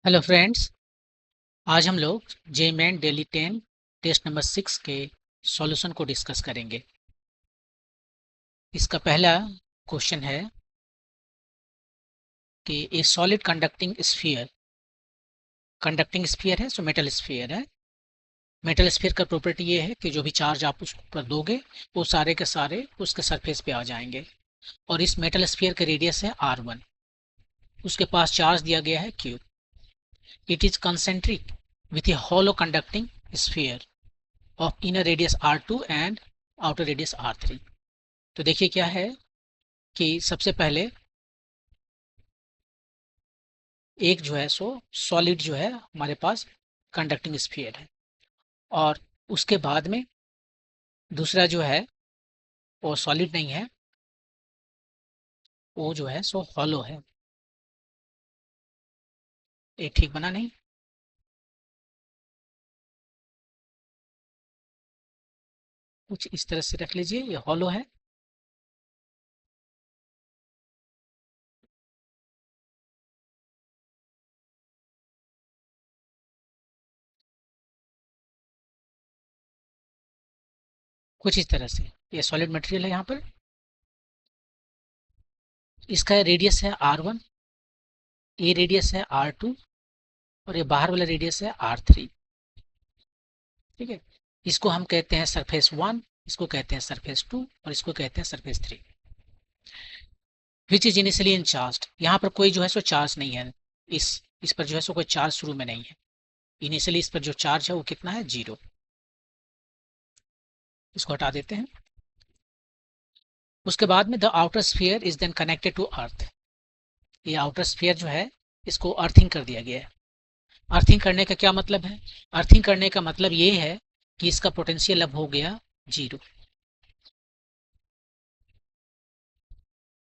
Hello friends. आज हम लोग जेईई डेली 10 टेस्ट नंबर 6 के सॉल्यूशन को डिस्कस करेंगे। इसका पहला क्वेश्चन है कि ए सॉलिड कंडक्टिंग स्फीयर है, सो मेटल स्फीयर है। मेटल स्फीयर का प्रॉपर्टी ये है कि जो भी चार्ज आप उस पर दोगे वो सारे के सारे उसके सरफेस पे आ जाएंगे। और इस मेटल स्फीयर का रेडियस है r1। उसके पास चार्ज दिया गया है q। It is concentric with A hollow conducting sphere of inner radius r2 and outer radius r3। तो देखिए क्या है कि सबसे पहले एक जो है सो सॉलिड जो है हमारे पास कंडक्टिंग स्फीयर है, और उसके बाद में दूसरा जो है वो सॉलिड नहीं है, वो जो है सो हॉलो है। ये ठीक बना नहीं? कुछ इस तरह से रख लीजिए, ये हॉलो है। कुछ इस तरह से ये सॉलिड मटेरियल है। यहाँ पर इसका रेडियस है r1, ये रेडियस है r2, और ये बाहर वाला रेडियस है r3। ठीक है, इसको हम कहते हैं सरफेस 1, इसको कहते हैं सरफेस 2, और इसको कहते हैं surface 3। Which is initially in charge. यहाँ पर कोई जो है सो चार्ज नहीं है। इस पर जो है सो कोई चार्ज शुरू में नहीं है। इनिशियली इस पर जो चार्ज है वो कितना है, 0। इसको हटा देते हैं। उसके बाद में the outer sphere is then connected to earth. ये आउटर स्फीयर जो है इसको अर्थिंग कर दिया गया है। अर्थिंग करने का क्या मतलब है? अर्थिंग करने का मतलब ये है कि इसका पोटेंशियल अब हो गया 0।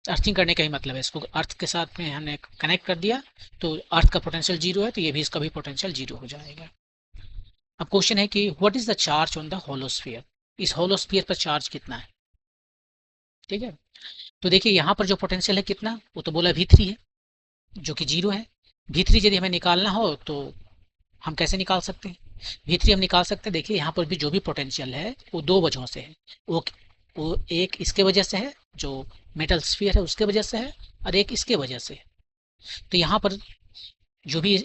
अर्थिंग करने का ही मतलब है, इसको अर्थ के साथ में हमने कनेक्ट कर दिया तो अर्थ का पोटेंशियल 0 है, तो ये भी इसका भी पोटेंशियल 0 हो जाएगा। अब क्वेश्चन है कि what is the charge on the hollow sphere. इस होलोस्फीयर पर चार्ज कितना है? ठीक है, तो देखिए यहाँ पर जो पोटेंशियल है कितना, वो तो बोला v3 है जो कि 0 है। v3 यदि हमें निकालना हो तो हम कैसे निकाल सकते हैं? v3 हम निकाल सकते हैं। देखिए यहाँ पर भी जो भी पोटेंशियल है वो दो वजहों से है। वो एक इसके वजह से है, जो मेटल स्फीयर है उसके वजह से है, और एक इसके वजह से है। तो यहाँ पर जो भी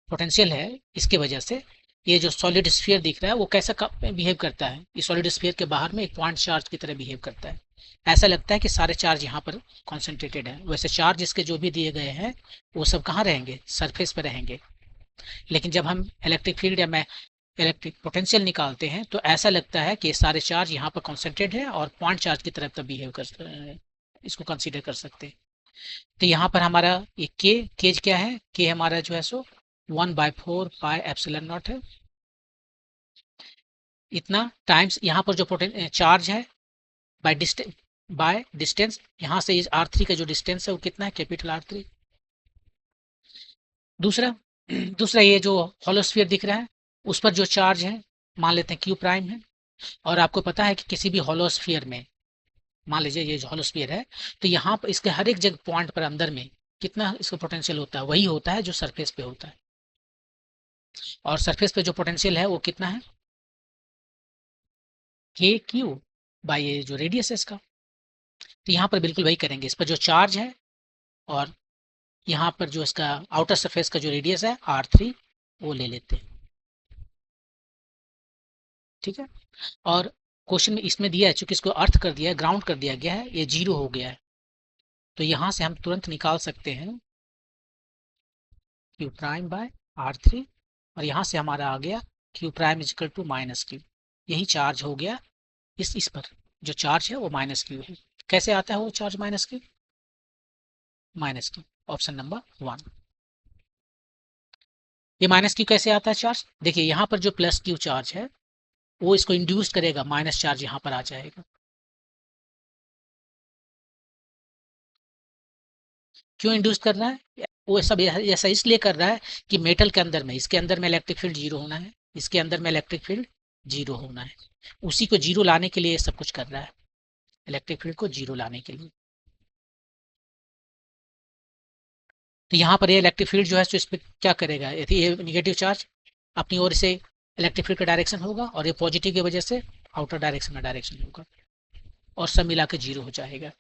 पोटेंशियल है इसके वजह से ये जो सॉलिड स्फीयर दिख रहा है वो कैसा बिहेव करता है, ये सॉलिड स्फीयर के बाहर में एक पॉइंट चार्ज की तरह बिहेव करता है। ऐसा लगता है कि सारे चार्ज यहाँ पर कॉन्सेंट्रेटेड है। वैसे चार्ज इसके जो भी दिए गए हैं वो सब कहाँ रहेंगे, सरफेस पर रहेंगे। लेकिन जब हम इलेक्ट्रिक फील्ड या मैं इलेक्ट्रिक पोटेंशियल निकालते हैं तो ऐसा लगता है कि सारे चार्ज यहाँ पर कॉन्सेंट्रेट है और पॉइंट चार्ज की तरफ बिहेव कर, इसको कंसीडर कर सकते हैं। तो यहाँ पर हमारा ये केज क्या है, के हमारा जो है सो 1/4 पाई एप्सिलॉन नॉट है। इतना टाइम्स यहाँ पर जो चार्ज है बाय डिस्टेंस, यहाँ से इस r3 का जो डिस्टेंस है वो कितना है, कैपिटल R3। दूसरा दूसरा ये जो हॉलोस्फीयर दिख रहा है उस पर जो चार्ज है मान लेते हैं q' है। और आपको पता है कि किसी भी हॉलोस्फीयर में, मान लीजिए ये जो हॉलोस्फीयर है, तो यहाँ पर इसके हर एक जगह पॉइंट पर अंदर में कितना इसका पोटेंशियल होता है, वही होता है जो सरफेस पे होता है। और सरफेस पे जो पोटेंशियल है वो कितना है, के क्यू बाई ये जो रेडियस है इसका। तो यहाँ पर बिल्कुल वही करेंगे, इस पर जो चार्ज है और यहाँ पर जो इसका आउटर सरफेस का जो रेडियस है r3 वो ले लेते हैं। ठीक है, और क्वेश्चन में इसमें दिया है, चूंकि इसको अर्थ कर दिया है, ग्राउंड कर दिया गया है, ये 0 हो गया है। तो यहाँ से हम तुरंत निकाल सकते हैं q'/r3, और यहाँ से हमारा आ गया q'=- -q। यही चार्ज हो गया इस पर जो चार्ज है वो -q है। कैसे आता है वो charge -q? -q, option number 1। ये -q कैसे आता है चार्ज? देखिए यहाँ पर जो +q चार्ज है वो इसको इंड्यूस करेगा, माइनस चार्ज यहाँ पर आ जाएगा। क्यों इंड्यूस कर रहा है? वो सब ऐसा इसलिए कर रहा है कि मेटल के अंदर में, इसके अंदर में इलेक्ट्रिक फील्ड 0 होना है, इसके अंदर में इलेक्ट्रिक फील्ड 0 होना है। उसी को 0 लाने के लिए ये सब कुछ कर रहा है, इलेक्ट्रिक फील्ड को 0 लाने के लिए। तो यहाँ पर ये इलेक्ट्रिक फील्ड जो है तो इस पर क्या करेगा, यदि ये निगेटिव चार्ज अपनी ओर से इलेक्ट्रिक फील्ड का डायरेक्शन होगा और ये पॉजिटिव की वजह से आउटर डायरेक्शन में डायरेक्शन होगा और सब मिला के जीरो हो जाएगा।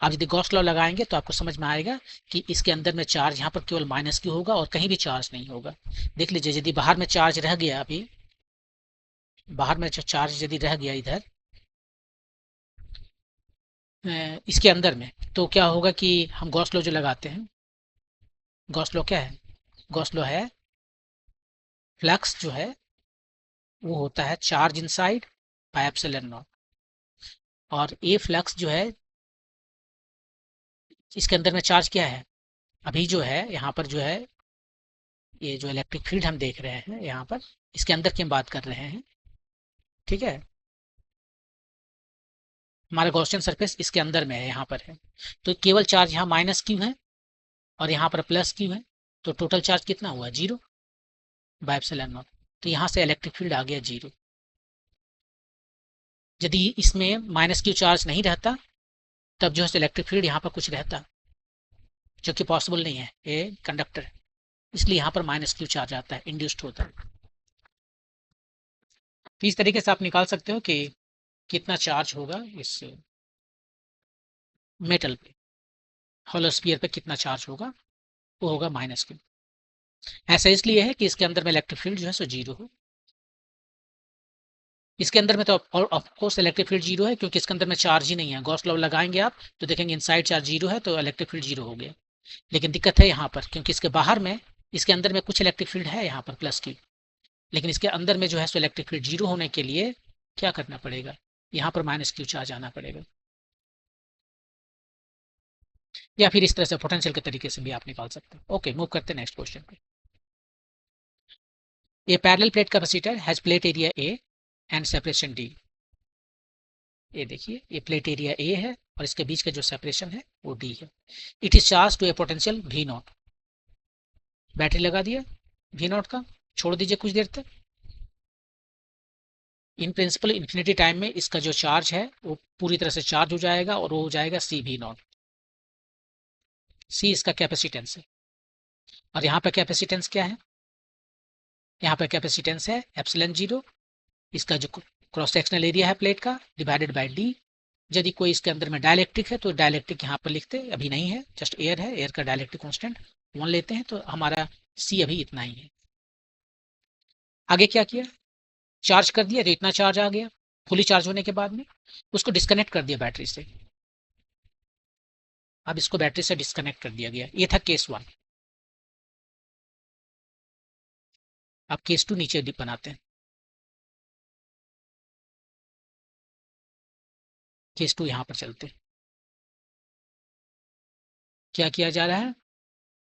आप यदि गॉस लॉ लगाएंगे तो आपको समझ में आएगा कि इसके अंदर में चार्ज यहाँ पर केवल माइनस क्यू होगा और कहीं भी चार्ज नहीं होगा। देख लीजिए यदि बाहर में चार्ज रह गया, अभी बाहर में चार्ज यदि रह गया इधर इसके अंदर में, तो क्या होगा कि हम गॉस लॉ जो लगाते हैं, गॉस लॉ क्या है, गॉस लॉ है फ्लक्स जो है वो होता है charge inside by epsilon not, और ये फ्लक्स जो है इसके अंदर में चार्ज क्या है, अभी जो है यहाँ पर जो है ये जो इलेक्ट्रिक फील्ड हम देख रहे हैं यहाँ पर, इसके अंदर की हम बात कर रहे हैं, ठीक है। हमारा गॉसियन सरफेस इसके अंदर में है, यहाँ पर है, तो केवल चार्ज यहाँ माइनस क्यू है और यहाँ पर प्लस क्यू है, तो टोटल चार्ज कितना हुआ, जीरो बाय एप्सिलॉन नॉट। तो यहाँ से इलेक्ट्रिक फील्ड आ गया जीरो। यदि इसमें माइनस क्यू चार्ज नहीं रहता तब जो है इलेक्ट्रिक फील्ड यहाँ पर कुछ रहता, जो कि पॉसिबल नहीं है, ये कंडक्टर, इसलिए यहाँ पर माइनस क्यू चार्ज आता है, इंड्यूस्ड होता है। तो इस तरीके से आप निकाल सकते हो कि कितना चार्ज होगा इस मेटल पे, हॉलो स्फीयर पे कितना चार्ज होगा, वो होगा माइनस क्यू। ऐसा इसलिए है कि इसके अंदर में इलेक्ट्रिक फील्ड जो है सो जीरो हो। इसके अंदर में तो of course electric field zero है क्योंकि इसके अंदर में चार्ज ही नहीं है। गॉस लॉ लगाएंगे आप तो देखेंगे इनसाइड चार्ज जीरो है तो इलेक्ट्रिक फील्ड जीरो हो गया। लेकिन दिक्कत है यहाँ पर, क्योंकि इसके बाहर में, इसके अंदर में कुछ इलेक्ट्रिक फील्ड है यहाँ पर प्लस की, लेकिन इसके अंदर में जो है सो इलेक्ट्रिक फील्ड जीरो होने के लिए क्या करना पड़ेगा, यहाँ पर माइनस क्यू चार्ज आना पड़ेगा, या फिर इस तरह से पोटेंशियल के तरीके से भी आप निकाल सकते हो। ओके, मूव करते हैं नेक्स्ट क्वेश्चन पे। A parallel plate capacitor has plate area A and separation d. ये देखिए ये प्लेट एरिया ए है और इसके बीच का जो सेपरेशन है वो डी है। It is charge to a potential V naught. Battery लगा दिया वी नॉट का, छोड़ दीजिए कुछ देर तक। इन प्रिंसिपल इन्फिनिटी टाइम में इसका जो चार्ज है वो पूरी तरह से चार्ज हो जाएगा और वो हो जाएगा सी वी नॉट। सी इसका कैपेसिटेंस है और यहाँ पर कैपेसिटेंस क्या है, यहाँ पर कैपेसिटेंस है एप्सिलॉन जीरो, इसका जो क्रॉस सेक्शनल एरिया है प्लेट का डिवाइडेड बाय डी। यदि कोई इसके अंदर में डायलेक्ट्रिक है तो डायलेक्ट्रिक यहाँ पर लिखते, अभी नहीं है, जस्ट एयर है, एयर का डायलेक्ट्रिक कांस्टेंट 1 लेते हैं तो हमारा सी अभी इतना ही है। आगे क्या किया, चार्ज कर दिया तो इतना चार्ज आ गया, फुली चार्ज होने के बाद में उसको डिस्कनेक्ट कर दिया बैटरी से। अब इसको बैटरी से डिस्कनेक्ट कर दिया गया, ये था केस 1। अब केस 2 नीचे बनाते हैं। केस 2 यहाँ पर चलते हैं। क्या किया जा रहा है,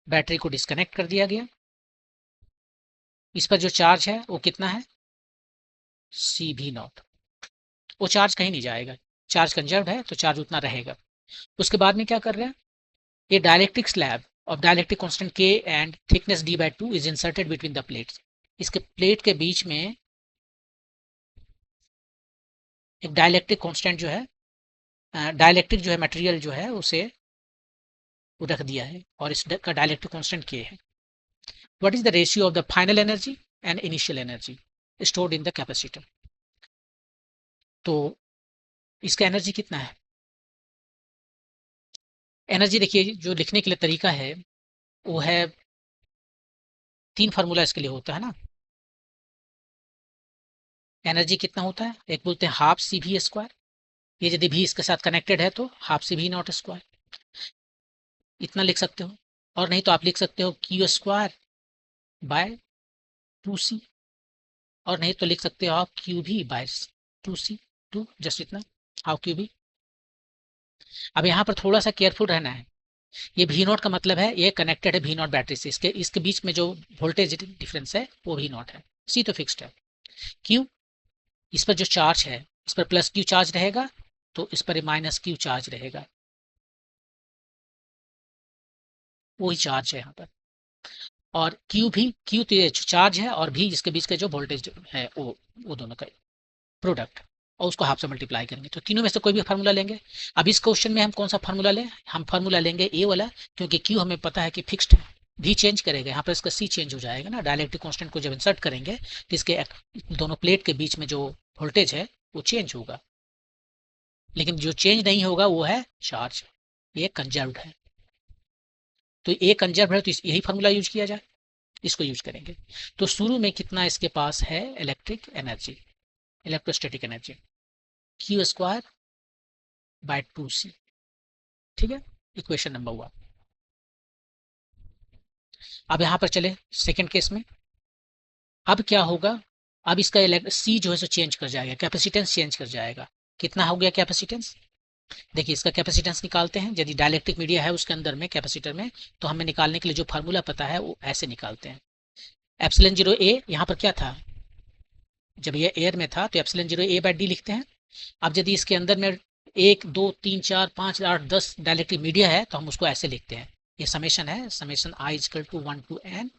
बैटरी को डिस्कनेक्ट कर दिया गया, इस पर जो चार्ज है वो कितना है, सी भी नॉट। वो चार्ज कहीं नहीं जाएगा, चार्ज कंजर्व है तो चार्ज उतना रहेगा। उसके बाद में क्या कर रहे हैं, ये dielectric slab of dielectric constant k and thickness d by 2 is inserted between the plates. इसके प्लेट के बीच में एक डायलेक्ट्रिक कांस्टेंट जो है, डायलेक्ट्रिक जो है मटेरियल जो है उसे रख दिया है और इसका डायलेक्ट्रिक कांस्टेंट के है। What is the ratio of the final energy and initial energy stored in the capacitor. तो इसका एनर्जी कितना है, एनर्जी देखिए जो लिखने के लिए तरीका है वो है, 3 फार्मूला इसके लिए होता है ना। एनर्जी कितना होता है, एक बोलते हैं हाफ सी वी स्क्वायर, ये यदि भी इसके साथ कनेक्टेड है तो half C V naught square, इतना लिख सकते हो। और नहीं तो आप लिख सकते हो क्यू स्क्वायर बाय 2c, और नहीं तो लिख सकते हो आप क्यू भी बाय 2c, 2 जस्ट इतना, हाउ क्यू भी। अब यहाँ पर थोड़ा सा केयरफुल रहना है, ये वी नॉट का मतलब है ये कनेक्टेड है वी नॉट बैटरी से, इसके इसके बीच में जो वोल्टेज डिफरेंस है वो वी नॉट है, सी तो फिक्स्ड है। क्यू, इस पर जो चार्ज है इस पर प्लस क्यू चार्ज रहेगा तो इस पर माइनस क्यू चार्ज रहेगा, वही चार्ज है यहाँ पर। और क्यू भी, क्यू तो चार्ज है और भी इसके बीच का जो वोल्टेज है वो दोनों का प्रोडक्ट। और उसको हाफ से मल्टीप्लाई करेंगे, तो तीनों में से कोई भी फार्मूला लेंगे। अब इस क्वेश्चन में हम कौन सा फार्मूला लें, हम फार्मूला लेंगे ए वाला, क्योंकि क्यू हमें पता है कि फिक्स्ड है, भी चेंज करेगा यहाँ पर इसका सी चेंज हो जाएगा ना, डायलेक्ट्रिक कांस्टेंट को जब इंसर्ट करेंगे तो इसके दोनों प्लेट के बीच में जो वोल्टेज है वो चेंज होगा, लेकिन जो चेंज नहीं होगा वो है चार्ज, ये कंजर्व्ड है। तो ये कंजर्व है तो यही फार्मूला यूज किया जाए, इसको यूज करेंगे। तो शुरू में कितना इसके पास है electric energy, electrostatic energy Q square bye 2c, ठीक है, इक्वेशन नंबर 1। अब यहां पर चले सेकंड केस में, अब क्या होगा, अब इसका सी जो है सो चेंज कर जाएगा, कैपेसिटेंस चेंज कर जाएगा। कितना हो गया कैपेसिटेंस, देखिए इसका कैपेसिटेंस निकालते हैं, यदि डायलेक्ट्रिक मीडिया है उसके अंदर में कैपेसिटर में, तो हमें निकालने के लिए जो फार्मूला पता है वो ऐसे निकालते हैं। एप्सिलॉन 0 ए, यहाँ पर क्या था, जब ये एयर में था तो एप्सिलॉन 0 ए बाय डी लिखते हैं। अब यदि इसके अंदर में 1 2 3 4 5 8 10 डायलेक्ट्रिक मीडिया है तो हम उसको ऐसे लिखते हैं, ये समेशन है, summation i equal to 1 to n,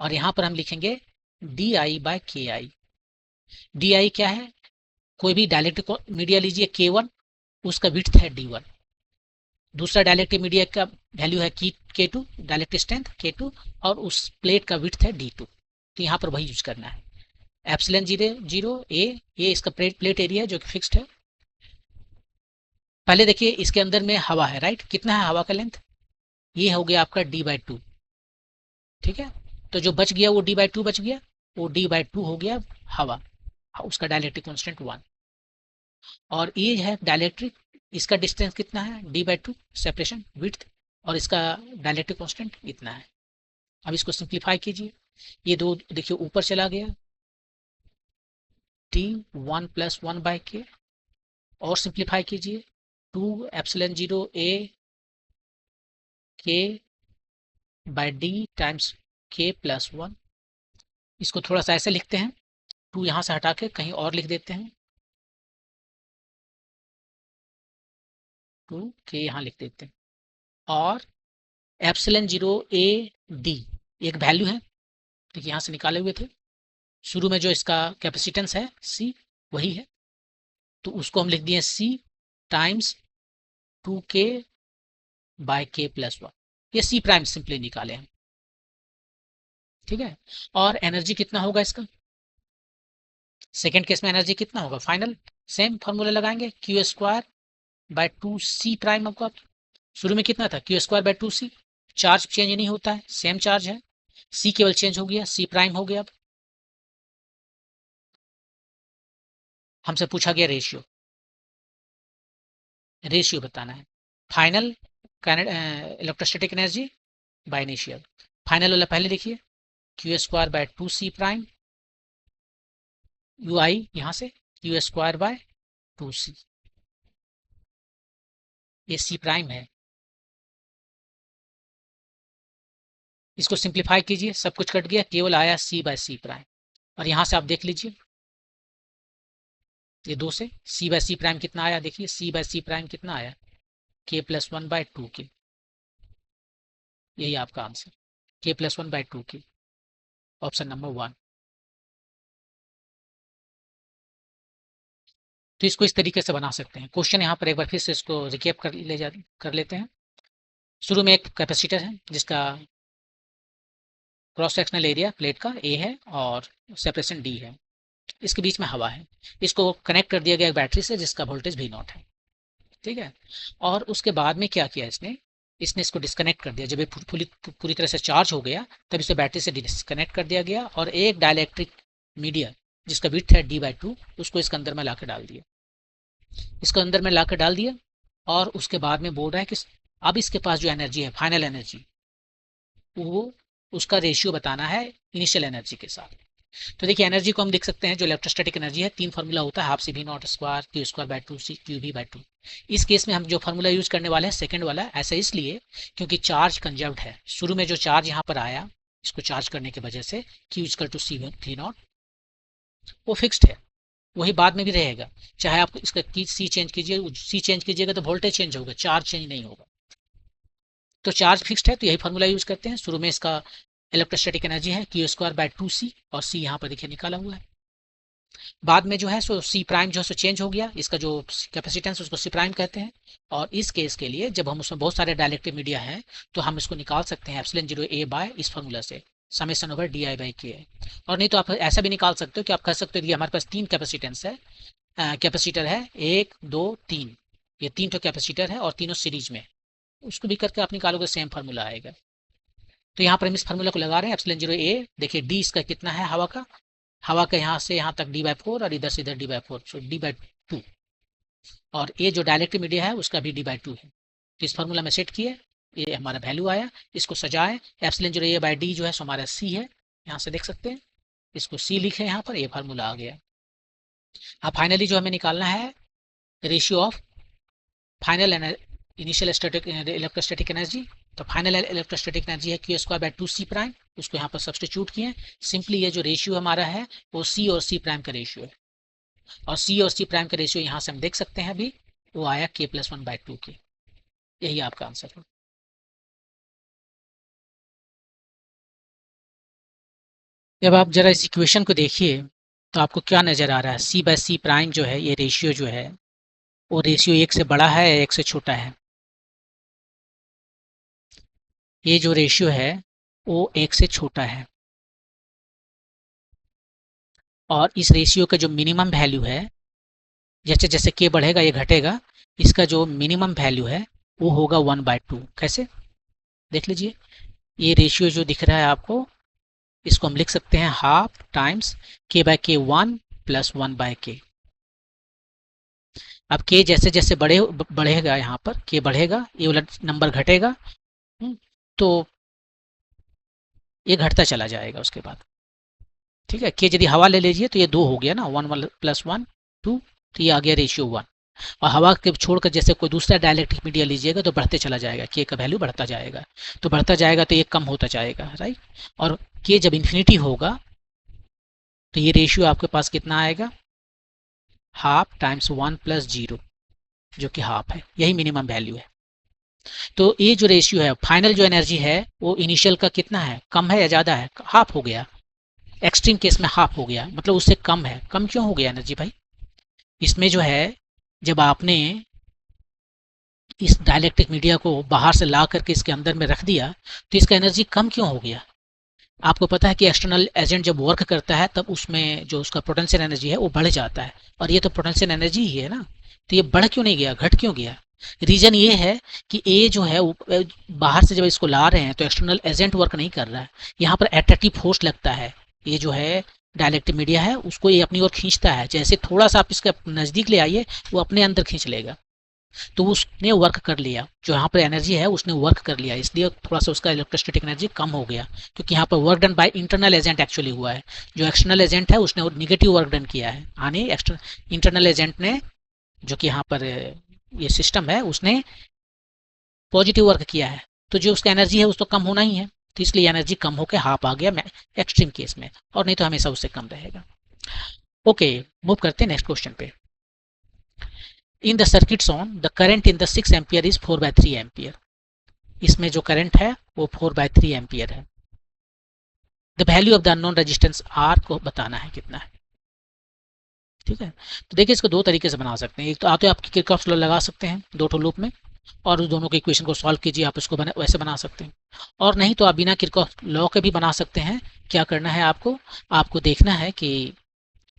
और यहाँ पर हम लिखेंगे डी आई बाय के आई। डी आई क्या है, कोई भी डायलेक्ट्रिक मीडिया लीजिए K1, उसका विड्थ है D1, दूसरा डायलेक्ट्रिक मीडिया का वैल्यू है K2, डायलेक्ट्रिक स्ट्रेंथ K2, और उस प्लेट का विड्थ है D2, तो यहाँ पर वही यूज करना है। एप्सिलॉन 0 ए, ये इसका प्लेट एरिया है जो कि फिक्स्ड है। पहले देखिए इसके अंदर में हवा है, राइट, कितना है हवा का लेंथ, ये हो गया आपका D/2, ठीक है, तो जो बच गया वो D/2 बच गया, वो D/2 हो गया हवा, उसका डायलेक्ट्रिक कांस्टेंट 1, और ये है डायलेक्ट्रिक, इसका डिस्टेंस कितना है D/2 सेपरेशन विड्थ, और इसका डायलेक्ट्रिक कांस्टेंट इतना है। अब इसको सिंप्लीफाई कीजिए, ये दो देखिए ऊपर चला गया, T1 + 1/k, और सिंप्लीफाई कीजिए 2 epsilon 0 a k/d times k + 1। इसको थोड़ा सा ऐसे लिखते हैं, 2 यहाँ से हटा के कहीं और लिख देते हैं, 2k यहाँ लिख देते हैं, और एप्सिलॉन 0 a d एक वैल्यू है, देखिए यहाँ से निकाले हुए थे, शुरू में जो इसका कैपेसिटेंस है C वही है, तो उसको हम लिख दिए C टाइम्स 2k/k + 1, ये C प्राइम सिंपली निकाले हम, ठीक है। और एनर्जी कितना होगा इसका, सेकेंड केस में एनर्जी कितना होगा, फाइनल सेम फॉर्मूला लगाएंगे, Q²/2c प्राइम, आपको शुरू में कितना था Q²/2c, चार्ज चेंज नहीं होता है, सेम चार्ज है, C केवल चेंज हो गया, C प्राइम हो गया। अब हमसे पूछा गया रेशियो बताना है, final electrostatic energy by initial. Final वाला पहले देखिए, Q²/2c प्राइम, ui यहाँ से Q²/2c, ये C प्राइम है, इसको सिंप्लीफाई कीजिए, सब कुछ कट गया, केवल आया C/c प्राइम, और यहाँ से आप देख लीजिए ये 2 से C/c प्राइम कितना आया, देखिए C/c प्राइम कितना आया, k + 1/2k, यही आपका answer, k + 1/2k, option number 1। तो इसको इस तरीके से बना सकते हैं। क्वेश्चन यहाँ पर एक बार फिर से इसको रिकेप कर लेते हैं। शुरू में एक कैपेसिटर है जिसका क्रॉस सेक्शनल एरिया प्लेट का A है और सेपरेशन D है, इसके बीच में हवा है, इसको कनेक्ट कर दिया गया एक बैटरी से जिसका वोल्टेज V0 है, ठीक है। और उसके बाद में क्या किया इसने इसको डिस्कनेक्ट कर दिया, जब ये पूरी तरह से चार्ज हो गया तब इसे बैटरी से डिस्कनेक्ट कर दिया गया, और एक डायलेक्ट्रिक मीडिया जिसका विड्थ है D/2 उसको इसके अंदर में लाकर डाल दिया, इसको अंदर में लाकर डाल दिया, और उसके बाद में बोल रहा है कि अब इसके पास जो एनर्जी है फाइनल एनर्जी, वो उसका रेशियो बताना है इनिशियल एनर्जी के साथ। तो देखिए एनर्जी को हम लिख सकते हैं, जो इलेक्ट्रोस्टैटिक एनर्जी है, 3 फार्मूला होता है, हाफ CV0² Q²/2c QV/2। इस केस में हम जो फार्मूला यूज करने वाले हैं सेकंड वाला, ऐसा इसलिए क्योंकि चार्ज कंजर्व्ड है, शुरू में जो चार्ज यहाँ पर आया इसको चार्ज करने की वजह से Q=CV0 वो फिक्स्ड है, वही बाद में भी रहेगा, चाहे आप इसका C चेंज कीजिए, C चेंज कीजिएगा तो वोल्टेज चेंज होगा, चार्ज चेंज नहीं होगा, तो चार्ज फिक्स्ड है, तो यही फार्मूला यूज करते हैं। शुरू में इसका इलेक्ट्रोस्टैटिक एनर्जी है Q² बाय 2c, और c यहाँ पर देखिए निकाला हुआ है। बाद में जो है सो सी प्राइम जो है सो चेंज हो गया, इसका जो कैपेसिटेंस उसको सी प्राइम कहते हैं। और इस केस के लिए जब हम उसमें बहुत सारे डायलेक्ट्रिक मीडिया हैं तो हम इसको निकाल सकते हैं एप्सिलॉन जीरो ए बाय इस फार्मूला से, summation over D I by के। और नहीं तो आप ऐसा भी निकाल सकते हो कि आप कह सकते हो कि हमारे पास तीन कैपेसिटेंस है, कैपेसिटर है 1 2 3, ये तीन तो कैपेसिटर है और तीनों सीरीज में, उसको भी करके आप निकालोगे सेम फार्मूला आएगा। तो यहाँ पर हम इस फार्मूला को लगा रहे हैं एप्सिलॉन जीरो ए, देखिए डी इसका कितना है हवा का, हवा का यहाँ से यहाँ तक डी बाई फोर और इधर से इधर D by four, so D by two. और ये जो डायलेक्ट्रिक मीडिया है उसका भी डी बाई टू है। तो इस फार्मूला में सेट किए, ये हमारा वैल्यू आया, इसको सजाएं, epsilon zero A by D जो है सो हमारा सी है, यहाँ से देख सकते हैं, इसको सी लिखे यहाँ पर, ये फार्मूला आ गया। अब फाइनली जो हमें निकालना है ratio of final initial electrostatic energy. तो फाइनल इलेक्ट्रोस्टैटिक एनर्जी है Q square by two C prime, उसको यहाँ पर सब्सटीट्यूट किए। सिंपली ये जो रेशियो हमारा है वो सी और सी प्राइम का रेशियो है, और सी और सी प्राइम का रेशियो यहाँ से हम देख सकते हैं अभी, वो आया के प्लस वन बाई टू के। यही आपका आंसर है। जब आप जरा इस इक्वेशन को देखिए तो आपको क्या नज़र आ रहा है, सी बाय सी प्राइम जो है ये रेशियो जो है वो रेशियो एक से बड़ा है या एक से छोटा है? ये जो रेशियो है वो एक से छोटा है, और इस रेशियो का जो मिनिमम वैल्यू है, जैसे जैसे के बढ़ेगा ये घटेगा, इसका जो मिनिमम वैल्यू है वो होगा वन बाय टू। कैसे देख लीजिए, ये रेशियो जो दिख रहा है आपको, इसको हम लिख सकते हैं हाफ टाइम्स के बाय के वन प्लस वन बाय के। अब के जैसे जैसे बढ़ेगा यहाँ पर के बढ़ेगा, ये वाला नंबर घटेगा, तो ये घटता चला जाएगा उसके बाद। ठीक है, के यदि हवा ले लीजिए तो ये दो हो गया ना, one one plus one two, तो ये आ गया रेशियो वन। और हवा के छोड़कर जैसे कोई दूसरा डायलेक्ट्रिक मीडिया लीजिएगा तो बढ़ते चला जाएगा, के का वैल्यू बढ़ता जाएगा, तो बढ़ता जाएगा तो ये कम होता जाएगा, राइट। और के जब इन्फिनिटी होगा तो ये रेशियो आपके पास कितना आएगा, half times one plus zero, जो कि हाफ है, यही मिनिमम वैल्यू है। तो ये जो रेशियो है, फाइनल जो एनर्जी है वो इनिशियल का कितना है, कम है या ज़्यादा है, हाफ हो गया। एक्सट्रीम केस में हाफ हो गया, मतलब उससे कम है। कम क्यों हो गया एनर्जी भाई, इसमें जो है जब आपने इस डायलेक्ट्रिक मीडिया को बाहर से ला करके इसके अंदर में रख दिया तो इसका एनर्जी कम क्यों हो गया। आपको पता है कि एक्सटर्नल एजेंट जब वर्क करता है तब उसमें जो उसका पोटेंशियल एनर्जी है वो बढ़ जाता है, और ये तो पोटेंशियल एनर्जी ही है ना, तो ये बढ़ क्यों नहीं गया, घट क्यों गया। रीजन ये है कि ए जो है बाहर से जब इसको ला रहे हैं तो एक्सटर्नल एजेंट वर्क नहीं कर रहा है, यहाँ पर एट्रैक्टिव फोर्स लगता है, ये जो है डायलेक्ट्रिक मीडिया है उसको ये अपनी ओर खींचता है, जैसे थोड़ा सा आप इसके नज़दीक ले आइए वो अपने अंदर खींच लेगा। तो उसने वर्क कर लिया, जो यहाँ पर एनर्जी है उसने वर्क कर लिया, इसलिए थोड़ा सा उसका इलेक्ट्रोस्टैटिक एनर्जी कम हो गया, क्योंकि यहाँ पर work done by internal agent actually हुआ है। जो एक्सटर्नल एजेंट है उसने निगेटिव वर्क डन किया है, यानी इंटरनल एजेंट ने, जो कि यहाँ पर ये सिस्टम है, उसने पॉजिटिव वर्क किया है, तो जो उसका एनर्जी है उसको कम होना ही है, तो इसलिए एनर्जी कम होकर हाफ आ गया एक्सट्रीम केस में, और नहीं तो हमेशा उससे कम रहेगा। ओके, मूव करते हैं नेक्स्ट क्वेश्चन पे। In the circuits on the current in the 6 ampere is 4/3 ampere. इसमें जो करंट है वो 4/3 एम्पियर है। The value of the unknown resistance R को बताना है कितना है। ठीक है, तो देखिए इसको दो तरीके से बना सकते हैं, एक तो आते आप किरचॉफ लॉ लगा सकते हैं दो ठो लूप में, और उस दोनों के इक्वेशन को सॉल्व कीजिए, आप इसको वैसे बना सकते हैं, और नहीं तो आप बिना किरचॉफ लॉ के भी बना सकते हैं। क्या करना है आपको देखना है कि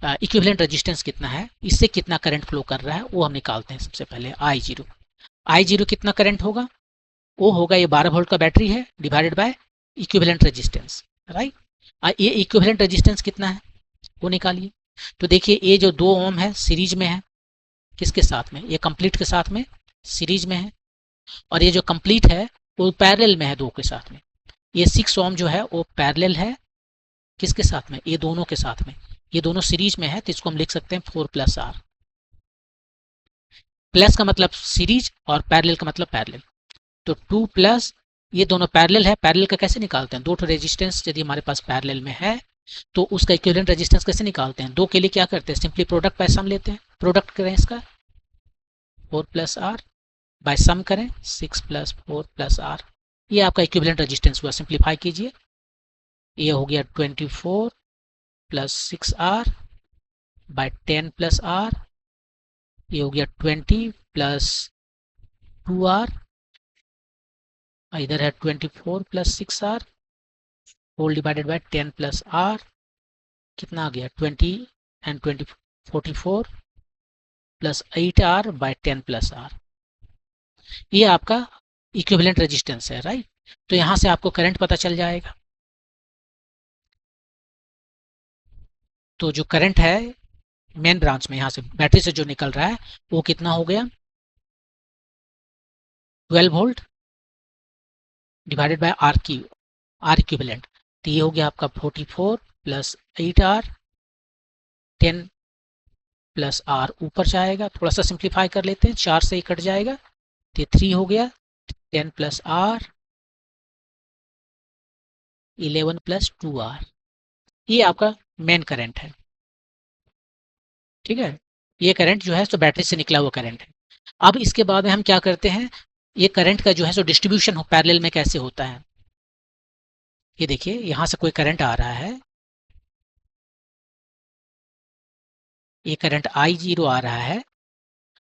इक्विवेलेंट रेजिस्टेंस कितना है, इससे कितना करंट फ्लो कर रहा है वो हम निकालते हैं। सबसे पहले आई जीरो कितना करंट होगा, वो होगा ये 12 वोल्ट का बैटरी है divided by equivalent resistance, right. ये इक्विवेलेंट रेजिस्टेंस कितना है वो निकालिए। तो देखिए ये जो 2 ओम है सीरीज में है, किसके साथ में, ये कंप्लीट के साथ में सीरीज में है, और ये जो कंप्लीट है वो पैरेलल में है 2 के साथ में। ये 6 ओम जो है वो पैरेलल है किसके साथ में, ये दोनों के साथ में, ये दोनों सीरीज में है, तो इसको हम लिख सकते हैं 4+R। प्लस का मतलब सीरीज और पैरेलल का मतलब पैरेलल, तो 2+, ये दोनों पैरेलल है, पैरेलल का कैसे निकालते हैं, दो तो रेजिस्टेंस यदि हमारे पास पैरेलल में है तो उसका इक्विवेलेंट रेजिस्टेंस कैसे निकालते हैं, दो के लिए क्या करते हैं, सिंपली प्रोडक्ट बाय सम लेते हैं, प्रोडक्ट करें इसका 4+R बाय सम करें 6+4+R, ये आपका इक्विवेलेंट रेजिस्टेंस हुआ। सिंप्लीफाई कीजिए, ये हो गया 24 + 6R बाय 10 प्लस आर, ये हो गया 20 प्लस 2r, इधर है 24 plus 6r whole divided by 10 plus r, कितना आ गया 20 and 20 44 plus 8r by 10 plus r। ये आपका इक्विवेलेंट रेजिस्टेंस है, राइट। तो यहाँ से आपको करंट पता चल जाएगा। तो जो करंट है मेन ब्रांच में यहाँ से बैटरी से जो निकल रहा है वो कितना हो गया 12 volt divided by R equivalent. तो ये हो गया आपका 44 प्लस 8r, 10 प्लस r ऊपर जाएगा, थोड़ा सा सिंप्लीफाई कर लेते हैं, 4 से ही कट जाएगा, तो 3 हो गया, 10 प्लस r, 11 प्लस 2r। ये आपका मेन करंट है, ठीक है। ये करंट जो है सो बैटरी से निकला हुआ करंट है। अब इसके बाद में हम क्या करते हैं, ये करंट का जो है सो डिस्ट्रीब्यूशन पैरेलल में कैसे होता है। ये देखिए यहाँ से कोई करंट आ रहा है, ये करंट I0 आ रहा है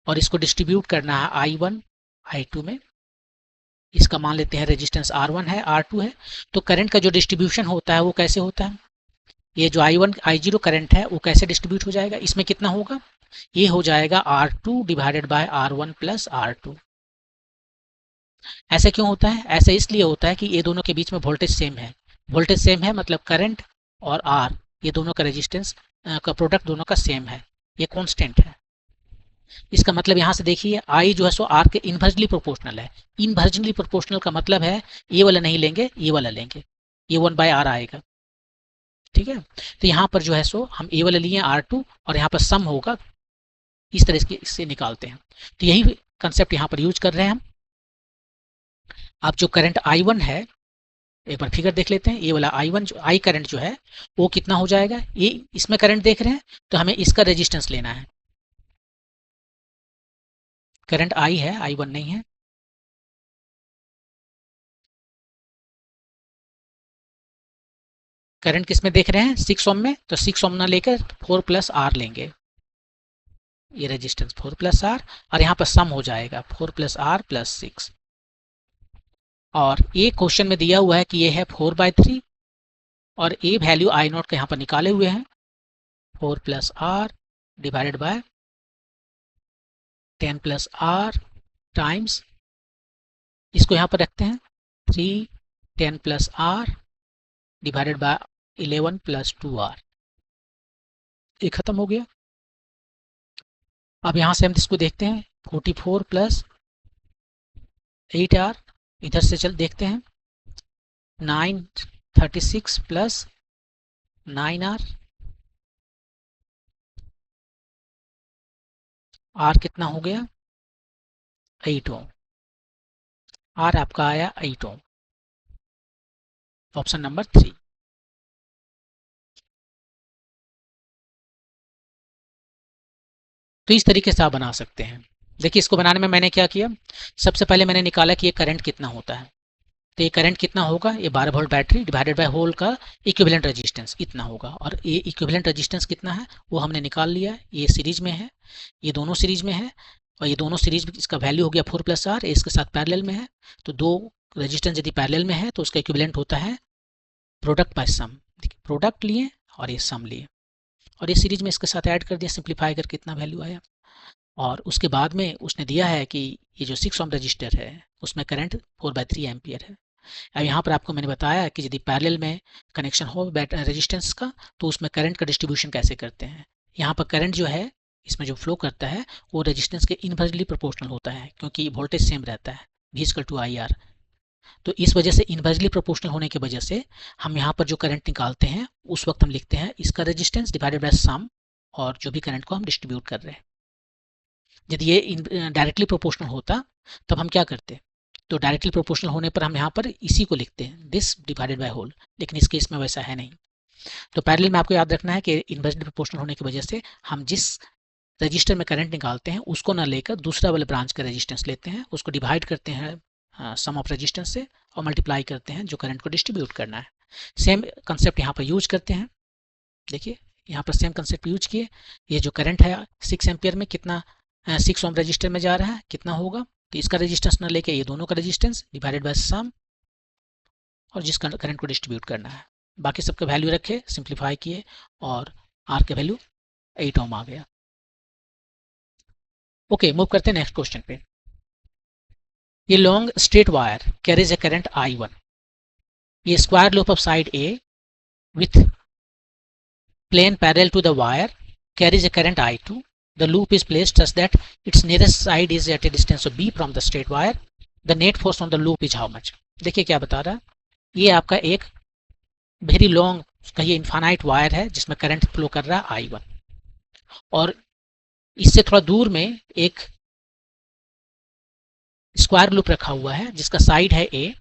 और इसको डिस्ट्रीब्यूट करना है I1 I2 में। इसका मान लेते हैं रेजिस्टेंस R1 है, R2 है। तो करंट का जो डिस्ट्रीब्यूशन होता है वो कैसे होता है, ये जो I1 I0 करंट है वो कैसे डिस्ट्रीब्यूट हो जाएगा, इसमें कितना होगा, ये हो जाएगा R2 divided by R1 plus R2। ऐसे क्यों होता है, ऐसे इसलिए होता है कि ये दोनों के बीच में वोल्टेज सेम है। वोल्टेज सेम है मतलब करंट और R ये दोनों का रेजिस्टेंस का प्रोडक्ट दोनों का सेम है, ये कांस्टेंट है। इसका मतलब यहाँ से देखिए I जो है सो R के इनवर्सली प्रोपोर्शनल है। इनवर्सली प्रोपोर्शनल का मतलब है ये वाला नहीं लेंगे, ये वाला लेंगे, ये 1/R आएगा, ठीक है। तो यहाँ पर जो है सो हम ये वाला लिए R2 और यहाँ पर सम होगा, इस तरह से इससे निकालते हैं। तो यही कंसेप्ट यहाँ पर यूज कर रहे हैं हम। अब जो करंट I1 है, एक बार फिगर देख लेते हैं। ये वाला I1 जो I करंट जो है वो कितना हो जाएगा, ये इसमें करंट देख रहे हैं तो हमें इसका रेजिस्टेंस लेना है। करंट I है, I1 नहीं है। करंट किस में देख रहे हैं 6 ओम में, तो 6 ओम ना लेकर 4 प्लस R लेंगे, ये रेजिस्टेंस 4 प्लस R और यहाँ पर सम हो जाएगा 4 प्लस R प्लस 6। और ये क्वेश्चन में दिया हुआ है कि ये है 4/3 और ये वैल्यू I0 के यहाँ पर निकाले हुए हैं 4 plus R divided by 10 plus R times, इसको यहाँ पर रखते हैं 3 10 plus R divided by 11 plus 2R, ये खत्म हो गया। अब यहाँ से हम इसको देखते हैं 44 प्लस 8R, इधर से चल देखते हैं 936 प्लस 9R, R कितना हो गया 8 ओम, R आपका आया 8 ओम, ऑप्शन नंबर 3। तो इस तरीके से आप बना सकते हैं। देखिए इसको बनाने में मैंने क्या किया, सबसे पहले मैंने निकाला कि ये करंट कितना होता है। तो ये करंट कितना होगा, ये 12 volt battery divided by whole का इक्विवेलेंट रेजिस्टेंस इतना होगा। और ये इक्विवेलेंट रेजिस्टेंस कितना है वो हमने निकाल लिया है, ये सीरीज में है, ये दोनों सीरीज में है और ये दोनों सीरीज इसका वैल्यू हो गया 4 प्लस R, इसके साथ पैरेलल में है। तो दो रेजिस्टेंस यदि पैरेलल में है तो उसका इक्विवेलेंट होता है प्रोडक्ट बाय सम। देखिए प्रोडक्ट लिए और ये सम लिए और ये सीरीज में इसके साथ ऐड कर दिया, सिंप्लीफाई करके कितना वैल्यू आया। और उसके बाद में उसने दिया है कि ये जो 6 ओम रजिस्टर है उसमें करंट 4/3 एम्पियर है। अब यहाँ पर आपको मैंने बताया कि यदि पैरेलल में कनेक्शन हो रेजिस्टेंस का तो उसमें करंट का डिस्ट्रीब्यूशन कैसे करते हैं। यहाँ पर करंट जो है इसमें जो फ्लो करता है वो रेजिस्टेंस के इनवर्सली प्रोपोर्शनल होता है, क्योंकि वोल्टेज सेम रहता है V=IR। तो इस वजह से इनवर्सली प्रोपोर्शनल होने की वजह से हम यहाँ पर जो करंट निकालते हैं उस वक्त हम लिखते हैं इसका रेजिस्टेंस डिवाइडेड बाय सम और जो भी करंट को हम डिस्ट्रीब्यूट कर रहे हैं। यदि ये डायरेक्टली प्रोपोर्शनल होता तब हम क्या करते, तो डायरेक्टली प्रोपोर्शनल होने पर हम यहाँ पर इसी को लिखते हैं दिस डिवाइडेड बाय होल, लेकिन इस केस में वैसा है नहीं। तो पैरेलल में आपको याद रखना है कि इनवर्सली प्रोपोर्शनल होने की वजह से हम जिस रजिस्टर में करंट निकालते हैं उसको ना लेकर दूसरा वाले ब्रांच का रेजिस्टेंस लेते हैं, उसको डिवाइड करते हैं सम ऑफ रेजिस्टेंस से और मल्टीप्लाई करते हैं जो करंट को डिस्ट्रीब्यूट करना है। सेम कंसेप्ट यहाँ पर यूज करते हैं। देखिए यहाँ पर सेम कंसेप्ट यूज किए। ये जो करंट है 6 एम्पियर में कितना 6 ओम रजिस्टर में जा रहा है, कितना होगा, तो इसका रेजिस्टेंस ना लेके ये दोनों का रेजिस्टेंस डिवाइडेड बाय सम, और जिस करंट को डिस्ट्रीब्यूट करना है। बाकी सबके वैल्यू रखे, सिंप्लीफाई किए और आर के वैल्यू 8 ओम आ गया। ओके, मूव करते हैं नेक्स्ट क्वेश्चन पे। ये लॉन्ग स्ट्रेट वायर कैरीज ए करंट I1। ये square loop of side A with plane parallel to the wire carries a current I2. The loop is placed such that its nearest side is at a distance of B from the straight wire. The net force on the loop is how much? देखिए क्या बता रहा है, ये आपका एक very long कहिए infinite wire है जिसमें करंट फ्लो कर रहा है I1, और इससे थोड़ा दूर में एक स्क्वायर लूप रखा हुआ है जिसका साइड है A,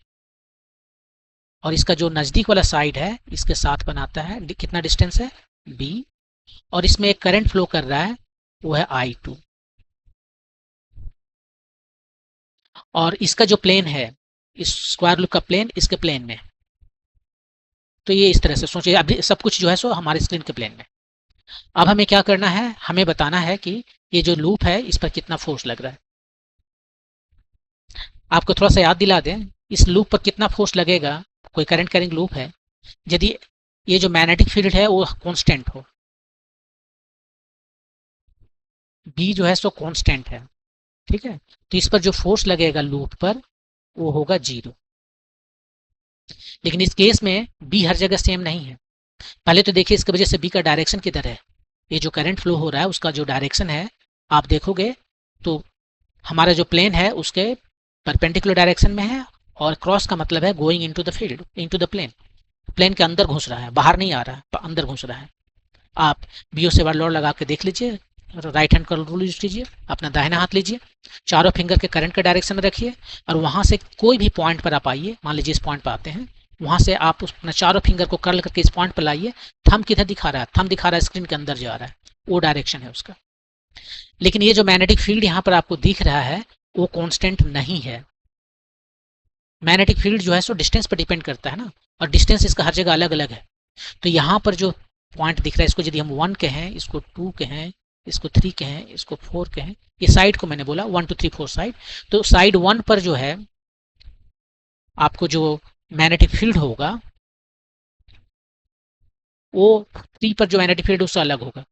और इसका जो नजदीक वाला साइड है इसके साथ बनाता है, कितना डिस्टेंस है B, और इसमें एक करंट फ्लो कर रहा है वो है I2, और इसका जो प्लेन है इस स्क्वायर लूप का प्लेन इसके प्लेन में। तो ये इस तरह से सोचिए, अभी सब कुछ जो है सो हमारे स्क्रीन के प्लेन में। अब हमें क्या करना है, हमें बताना है कि ये जो लूप है इस पर कितना फोर्स लग रहा है। आपको थोड़ा सा याद दिला दें, इस लूप पर कितना फोर्स लगेगा, कोई करंट कैरिंग लूप है, यदि ये जो मैग्नेटिक फील्ड है वो कांस्टेंट हो, बी जो है सो कांस्टेंट है, ठीक है, तो इस पर जो फोर्स लगेगा लूप पर वो होगा 0। लेकिन इस केस में बी हर जगह सेम नहीं है। पहले तो देखिए इसकी वजह से बी का डायरेक्शन किधर है, ये जो करंट फ्लो हो रहा है उसका जो डायरेक्शन है आप देखोगे तो हमारा जो प्लेन है उसके परपेंडिकुलर डायरेक्शन में है, और क्रॉस का मतलब है going into the field, into the plane, plane के अंदर घुस रहा है, बाहर नहीं आ रहा है, अंदर घुस रहा है। आप बीओ से लॉ लगा के देख लीजिए, राइट हैंड का रूल यूज कीजिए, अपना दाहिना हाथ लीजिए, चारों फिंगर के करंट के डायरेक्शन में रखिए, और वहां से कोई भी पॉइंट पर आप आइए, मान लीजिए इस पॉइंट पर आते हैं, वहां से आप अपना चारों फिंगर को कर्ल करके इस पॉइंट पर लाइए, थंब किधर दिखा रहा है, थंब दिखा रहा है स्क्रीन के अंदर जा रहा है, वो डायरेक्शन है उसका। लेकिन ये जो मैग्नेटिक फील्ड यहाँ पर आपको दिख रहा है वो कांस्टेंट नहीं है। मैग्नेटिक फील्ड जो है सो डिस्टेंस पर डिपेंड करता है ना, और डिस्टेंस इसका हर जगह अलग अलग है। तो यहाँ पर जो पॉइंट दिख रहा है इसको यदि हम 1 कहें, इसको 2 कहें, इसको 3 कहें, इसको 4 कहें, ये साइड को मैंने बोला 1 2 3 4 साइड, तो साइड 1 पर जो है आपको जो मैग्नेटिक फील्ड होगा वो 3 पर जो मैग्नेटिक फील्ड उससे अलग होगा,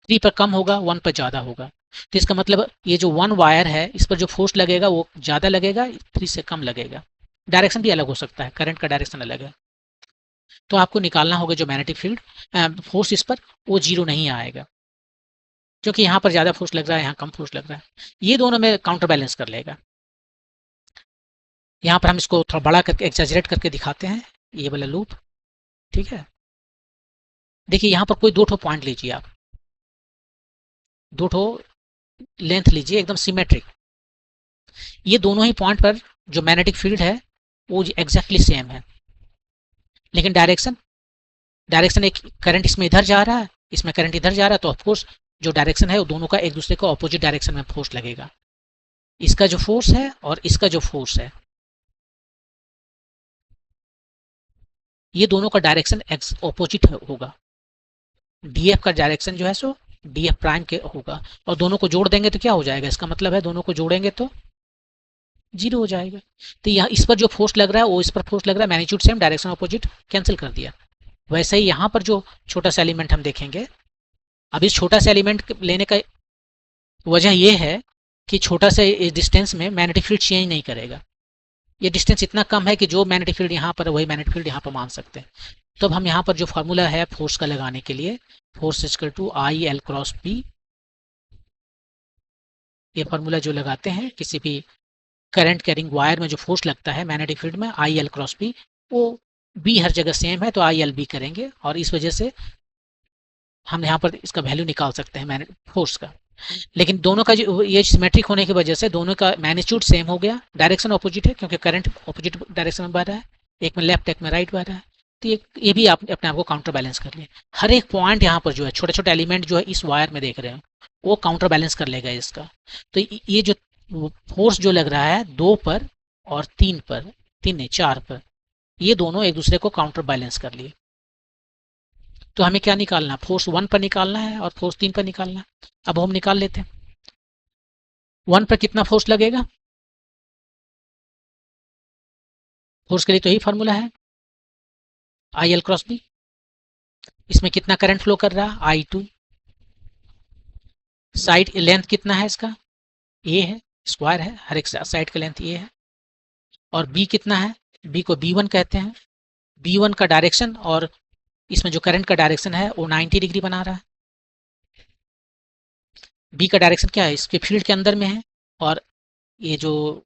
3 पर कम होगा, 1 पर ज़्यादा होगा। तो इसका मतलब ये जो 1 वायर है इस पर जो फोर्स लगेगा वो ज़्यादा लगेगा, 3 से कम लगेगा। डायरेक्शन भी अलग हो सकता है, करंट का डायरेक्शन अलग है। तो आपको निकालना होगा जो मैग्नेटिक फील्ड फोर्स इस पर वो 0 नहीं आएगा, क्योंकि यहाँ पर ज़्यादा फोर्स लग रहा है, यहाँ कम फोर्स लग रहा है, ये दोनों में काउंटर बैलेंस कर लेगा। यहाँ पर हम इसको थोड़ा बड़ा करके एक्सैजरेट करके दिखाते हैं, ये वाला लूप, ठीक है। देखिए यहाँ पर कोई 2 ठो पॉइंट लीजिए, आप 2 ठो लेंथ लीजिए एकदम सिमेट्रिक, ये दोनों ही पॉइंट पर जो मैग्नेटिक फील्ड है वो एग्जैक्टली सेम है, लेकिन डायरेक्शन एक करंट इसमें इधर जा रहा है, इसमें करंट इधर जा रहा है, तो ऑफकोर्स जो डायरेक्शन है वो दोनों का एक दूसरे को अपोजिट डायरेक्शन में फोर्स लगेगा। इसका जो फोर्स है और इसका जो फोर्स है ये दोनों का डायरेक्शन ऑपोजिट होगा। डीएफ का डायरेक्शन जो है सो डीएफ प्राइम के होगा, और दोनों को जोड़ देंगे तो क्या हो जाएगा, इसका मतलब है दोनों को जोड़ेंगे तो 0 हो जाएगा। तो यहाँ इस पर जो फोर्स लग रहा है वो इस पर फोर्स लग रहा है, magnitude same, direction opposite, cancel कर दिया। वैसे ही यहाँ पर जो छोटा सा एलिमेंट हम देखेंगे, अब इस छोटा सा एलिमेंट लेने का वजह यह है कि छोटा सा इस डिस्टेंस में मैग्नेटिक फील्ड चेंज नहीं करेगा, ये डिस्टेंस इतना कम है कि जो मैग्नेटिक फील्ड यहाँ पर वही मैग्नेटिक फील्ड यहाँ पर मान सकते हैं। तो अब हम यहाँ पर जो फार्मूला है फोर्स का लगाने के लिए, force equal to I L cross P, ये फार्मूला जो लगाते हैं किसी भी करंट कैरिंग वायर में जो फोर्स लगता है मैग्नेटिक फील्ड में, आई एल क्रॉस पी, वो बी हर जगह सेम है तो आई एल बी करेंगे, और इस वजह से हम यहाँ पर इसका वैल्यू निकाल सकते हैं फोर्स का। लेकिन दोनों का जो ये सिमेट्रिक होने की वजह से दोनों का मैग्नीट्यूड सेम हो गया, डायरेक्शन अपोजिट है क्योंकि करंट अपोजिट डायरेक्शन में बह रहा है, एक में लेफ्ट एक में राइट बह रहा है। तो ये भी आप अपने आप को काउंटर बैलेंस कर लिए। हर एक पॉइंट यहाँ पर जो है छोटे छोटे एलिमेंट जो है इस वायर में देख रहे हैं वो काउंटर बैलेंस कर लेगा इसका। तो ये जो फोर्स जो लग रहा है 2 पर और 3 पर, 3 नहीं 4 पर, ये दोनों एक दूसरे को काउंटर बैलेंस कर लिए। तो हमें क्या निकालना है, फोर्स 1 पर निकालना है और फोर्स 3 पर निकालना है। अब हम निकाल लेते हैं। 1 पर कितना फोर्स लगेगा, फोर्स के लिए तो यही फार्मूला है, आई एल क्रॉस बी। इसमें कितना करंट फ्लो कर रहा है, I2। साइड लेंथ कितना है इसका, ए है, स्क्वायर है, हर एक साइड का लेंथ ए है। और बी कितना है, बी को B1 कहते हैं। B1 का डायरेक्शन और इसमें जो करंट का डायरेक्शन है वो 90 डिग्री बना रहा है। बी का डायरेक्शन क्या है, इसके फील्ड के अंदर में है, और ये जो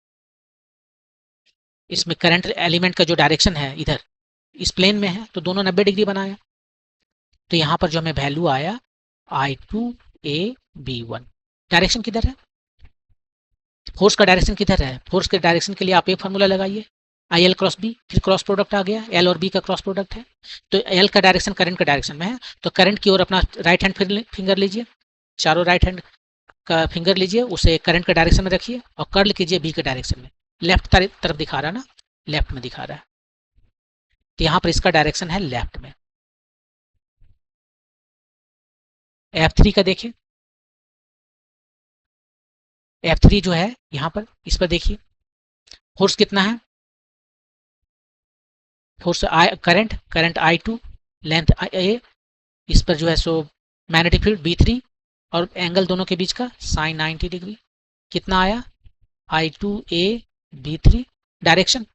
इसमें करंट एलिमेंट का जो डायरेक्शन है इधर इस प्लेन में है, तो दोनों 90 डिग्री बनाया। तो यहाँ पर जो हमें वैल्यू आया I2A B1। डायरेक्शन किधर है, फोर्स का डायरेक्शन किधर है, फोर्स के डायरेक्शन के लिए आप एक फार्मूला लगाइए, आई एल क्रॉस बी, फिर क्रॉस प्रोडक्ट आ गया, एल और बी का क्रॉस प्रोडक्ट है। तो एल का डायरेक्शन करंट का डायरेक्शन में है, तो करंट की ओर अपना राइट हैंड फिंगर लीजिए, चारों राइट हैंड का फिंगर लीजिए, उसे करंट का डायरेक्शन में रखिए और कर्ल कीजिए बी के डायरेक्शन में। लेफ्ट तरफ दिखा रहा है ना, लेफ्ट में दिखा रहा है, तो यहाँ पर इसका डायरेक्शन है लेफ्ट में। F3 का देखिए, F3 जो है यहाँ पर, इस पर देखिए फोर्स कितना है, force current I2, length A, इस पर जो है सो मैग्नेटिक फील्ड B3 और एंगल दोनों के बीच का साइन 90 डिग्री। कितना आया, I2A B3। डायरेक्शन,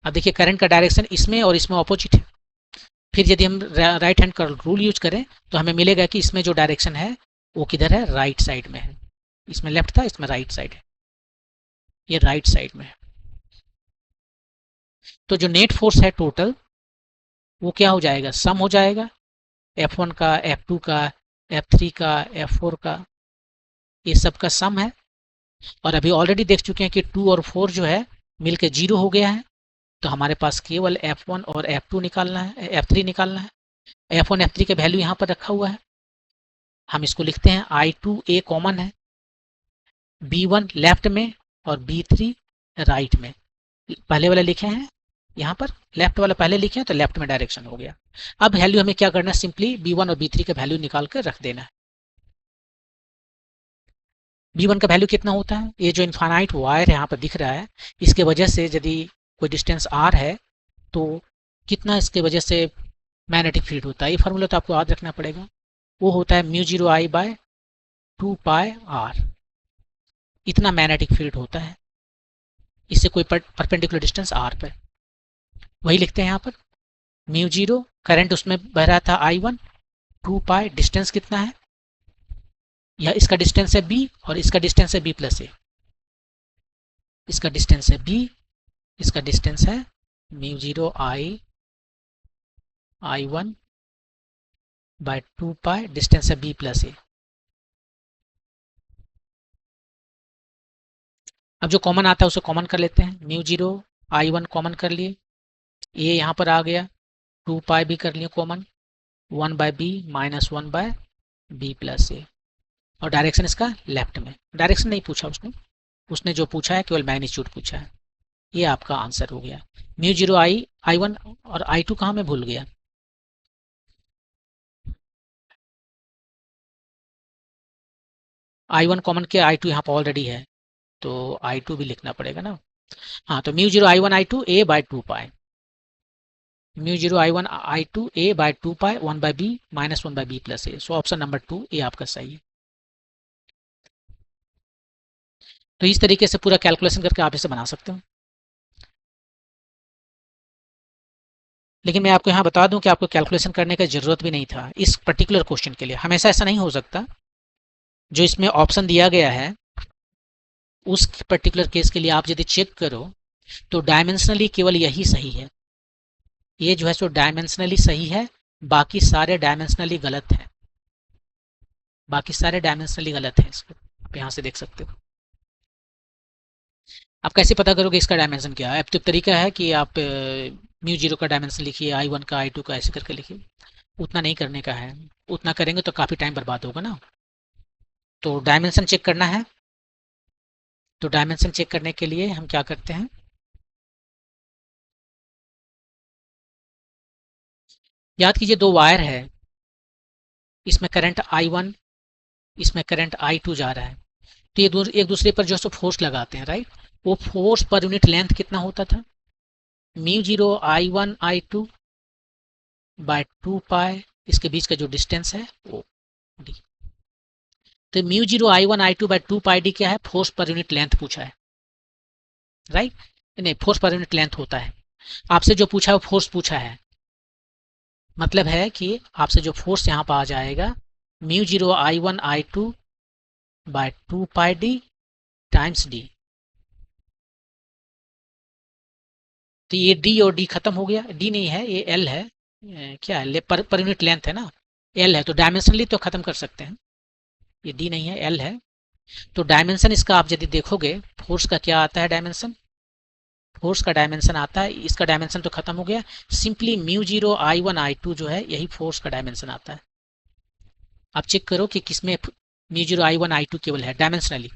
अब देखिए करंट का डायरेक्शन इसमें और इसमें ऑपोजिट है। फिर यदि हम राइट हैंड का रूल यूज करें तो हमें मिलेगा कि इसमें जो डायरेक्शन है वो किधर है, राइट साइड में है। इसमें लेफ्ट था, इसमें राइट साइड है, ये राइट साइड में है। तो जो नेट फोर्स है टोटल वो क्या हो जाएगा, सम हो जाएगा F1 का, F2 का, F3 का, F4 का, ये सब का सम है। और अभी ऑलरेडी देख चुके हैं कि 2 और 4 जो है मिलके 0 हो गया है, तो हमारे पास केवल F1 और F2 निकालना है, F3 निकालना है। F1 F3 का वैल्यू यहाँ पर रखा हुआ है, हम इसको लिखते हैं I2A कॉमन है, B1 लेफ्ट में और B3 राइट में। पहले वाले लिखे हैं यहाँ पर, लेफ्ट वाला पहले लिखे हैं तो लेफ्ट में डायरेक्शन हो गया। अब वैल्यू हमें क्या करना है, सिंपली B1 और B3 का वैल्यू निकाल कर रख देना है। B1 का वैल्यू कितना होता है, ये जो इनफाइनाइट वायर यहाँ पर दिख रहा है, इसके वजह से यदि कोई डिस्टेंस R है तो कितना इसके वजह से मैग्नेटिक फील्ड होता है, ये फार्मूला तो आपको याद रखना पड़ेगा। वो होता है μ0I/2πr, इतना मैग्नेटिक फील्ड होता है, इससे कोई परपेंडिकुलर डिस्टेंस R पर। वही लिखते हैं यहाँ पर, μ0 करंट उसमें बह रहा था I1, 2π डिस्टेंस कितना है, या इसका डिस्टेंस है B और इसका डिस्टेंस है B+A, इसका डिस्टेंस है B, इसका डिस्टेंस है μ0I1/2π, डिस्टेंस है B+A। अब जो कॉमन आता है उसे कॉमन कर लेते हैं, μ0I1 कॉमन कर लिए, ये यहाँ पर आ गया, 2π भी कर लिए कॉमन, 1/B माइनस 1/B+A, और डायरेक्शन इसका लेफ्ट में। डायरेक्शन नहीं पूछा उसने, उसने जो पूछा है केवल मैग्नीट्यूड पूछा है। ये आपका आंसर हो गया। μ0I1 और I2 कहाँ मैं भूल गया, I1 कॉमन किया, I2 यहाँ पर ऑलरेडी है, तो I2 भी लिखना पड़ेगा ना। हाँ, तो μ0I1I2A/2π, μ0I1I2A/2π 1/B minus 1/B+A। So option number 2 ये आपका सही है। तो इस तरीके से पूरा कैलकुलेशन करके आप इसे बना सकते हो। लेकिन मैं आपको यहाँ बता दूं कि आपको कैलकुलेशन करने का जरूरत भी नहीं था इस पर्टिकुलर क्वेश्चन के लिए। हमेशा ऐसा नहीं हो सकता, जो इसमें ऑप्शन दिया गया है उस पर्टिकुलर केस के लिए आप यदि चेक करो तो डायमेंशनली केवल यही सही है, ये जो है सो डायमेंशनली सही है, बाकी सारे डायमेंशनली गलत हैं, बाकी सारे डायमेंशनली गलत हैं। इसको आप यहाँ से देख सकते हो। आप कैसे पता करोगे इसका डायमेंशन क्या है, अब तो तरीका है कि आप μ0 का डायमेंशन लिखिए, I1 का, I2 का, ऐसे करके लिखिए। उतना नहीं करने का है, उतना करेंगे तो काफ़ी टाइम बर्बाद होगा ना। तो डायमेंशन चेक करना है, तो डायमेंशन चेक करने के लिए हम क्या करते हैं, याद कीजिए 2 वायर है, इसमें करंट I1, इसमें करंट I2 जा रहा है, तो ये एक दूसरे पर जो है फोर्स लगाते हैं, राइट। वो फोर्स पर यूनिट लेंथ कितना होता था, mu zero I1 I2 by 2 पाई, इसके बीच का जो डिस्टेंस है वो डी। तो mu zero I1 I2 by 2 pi D क्या है, फोर्स पर यूनिट लेंथ पूछा है, राइट। नहीं, फोर्स पर यूनिट लेंथ होता है, आपसे जो पूछा है वो फोर्स पूछा है, मतलब है कि आपसे जो फोर्स यहाँ पर आ जाएगा mu zero I1 I2 by 2 pi D times D. तो ये डी और डी खत्म हो गया, डी नहीं है ये एल है, क्या है पर यूनिट लेंथ है ना, एल है, तो डायमेंशनली तो खत्म कर सकते हैं, ये डी नहीं है एल है। तो डायमेंशन इसका आप यदि देखोगे, फोर्स का क्या आता है डायमेंशन, फोर्स का डायमेंशन आता है, इसका डायमेंशन तो खत्म हो गया, simply mu zero I1 I2 जो है यही फोर्स का डायमेंशन आता है। आप चेक करो कि किसमें म्यू जीरो I1 I2 केवल है डायमेंशनली,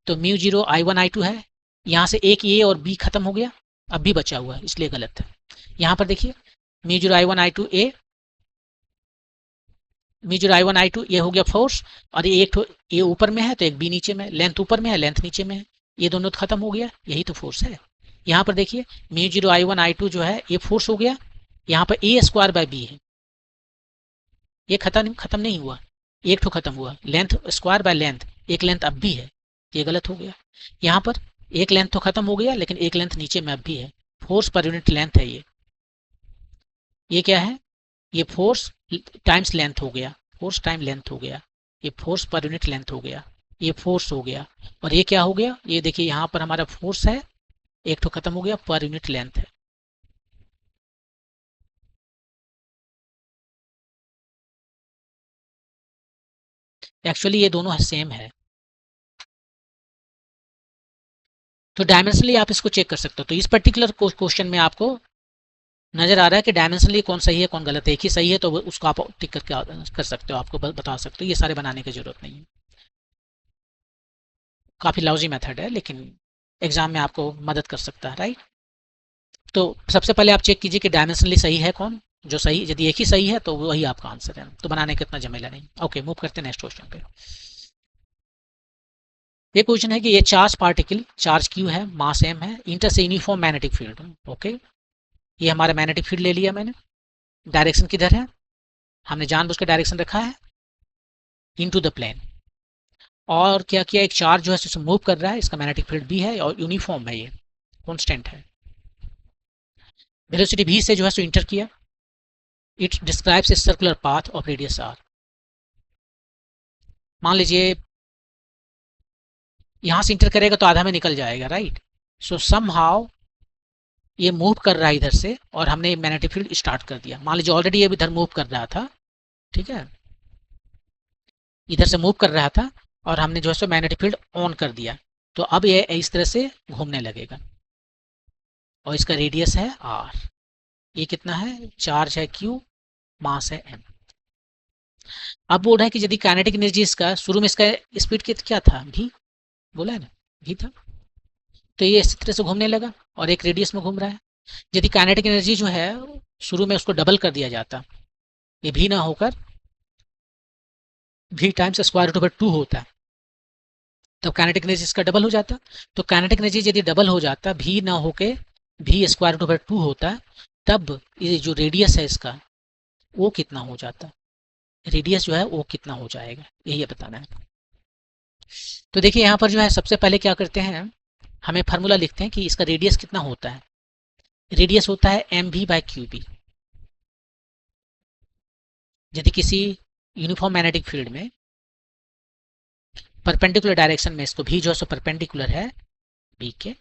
तो म्यू जीरो I1 I2 है, यहाँ से एक ए और बी खत्म हो गया, अब भी बचा हुआ है इसलिए गलत है। यहाँ पर देखिए म्यू जीरो I1 I2 ए, म्यू जीरो I1 I2 ये हो गया फोर्स, और ये एक ए ऊपर में है तो एक बी नीचे में, लेंथ ऊपर में है लेंथ नीचे में है, ये दोनों तो खत्म हो गया, यही तो फोर्स है। यहाँ पर देखिए म्यू जीरो I1 I2 जो है ये फोर्स हो गया, यहाँ पर ए स्क्वायर बाय बी है, ये खत्म नहीं हुआ, एक तो खत्म हुआ, लेंथ स्क्वायर बाय लेंथ, एक लेंथ अब भी है, ये गलत हो गया। यहाँ पर एक लेंथ तो खत्म हो गया लेकिन एक लेंथ नीचे में अब भी है, फोर्स पर यूनिट लेंथ है ये क्या है, ये फोर्स टाइम्स लेंथ हो गया, फोर्स टाइम लेंथ हो गया, ये फोर्स पर यूनिट लेंथ हो गया, ये फोर्स हो गया, और ये क्या हो गया, ये देखिए यहाँ पर हमारा फोर्स है, एक तो खत्म हो गया, पर यूनिट लेंथ है। एक्चुअली ये दोनों सेम है, तो डायमेंशनली आप इसको चेक कर सकते हो। तो इस पर्टिकुलर क्वेश्चन में आपको नजर आ रहा है कि डायमेंशनली कौन सही है कौन गलत है, एक ही सही है तो उसको आप टिक करके कर सकते हो, आपको बता सकते हो, ये सारे बनाने की जरूरत नहीं है। काफी लॉजी मेथड है लेकिन एग्जाम में आपको मदद कर सकता है, राइट। तो सबसे पहले आप चेक कीजिए कि डायमेंशनली सही है कौन, जो सही, यदि एक ही सही है तो वही आपका आंसर है, तो बनाने का इतना झमेला नहीं। ओके, मूव करते हैं नेक्स्ट क्वेश्चन पे। ये क्वेश्चन है कि ये चार्ज पार्टिकल, चार्ज क्यू है, मास एम है, इंटर से यूनिफॉर्म मैग्नेटिक फील्ड। ओके, ये हमारा मैग्नेटिक फील्ड ले लिया मैंने, डायरेक्शन किधर है, हमने जानबूझ के डायरेक्शन रखा है इनटू द प्लेन, और क्या किया, एक चार्ज जो है मूव कर रहा है, इसका मैग्नेटिक फील्ड भी है और यूनिफॉर्म है, ये कांस्टेंट है, वेलोसिटी v से जो है इंटर किया, it describes a circular path of radius r। मान लीजिए यहां से इंटर करेगा तो आधा में निकल जाएगा, राइट। सो समहाउ ये मूव कर रहा है इधर से, और हमने मैग्नेटिक फील्ड स्टार्ट कर दिया, मान लीजिए ऑलरेडी ये इधर मूव कर रहा था, ठीक है, इधर से मूव कर रहा था और हमने जो है मैग्नेटिक फील्ड ऑन कर दिया, तो अब ये इस तरह से घूमने लगेगा, और इसका रेडियस है r, ये कितना है, चार्ज है q, मास है m। अब बोल रहा है कि यदि काइनेटिक एनर्जी इसका शुरू में इसका स्पीड क्या था, v, बोला है ना, v था, तो ये इस तरह से घूमने लगा और एक रेडियस में घूम रहा है। यदि काइनेटिक एनर्जी जो है शुरू में उसको डबल कर दिया जाता, ये v ना होकर v times square root over 2 होता, तब काइनेटिक एनर्जी इसका डबल हो जाता। तो काइनेटिक एनर्जी यदि डबल हो जाता, v ना होके v स्क्वायर रूट ओवर 2 होता, तब ये जो रेडियस है इसका वो कितना हो जाता, रेडियस जो है वो कितना हो जाएगा, यही बताना है। तो देखिए यहाँ पर जो है सबसे पहले क्या करते हैं, हमें फार्मूला लिखते हैं कि इसका रेडियस कितना होता है, रेडियस होता है mv बाय qb। यदि किसी यूनिफॉर्म मैग्नेटिक फील्ड में परपेंडिकुलर डायरेक्शन में इसको भी जो है परपेंडिकुलर है b के,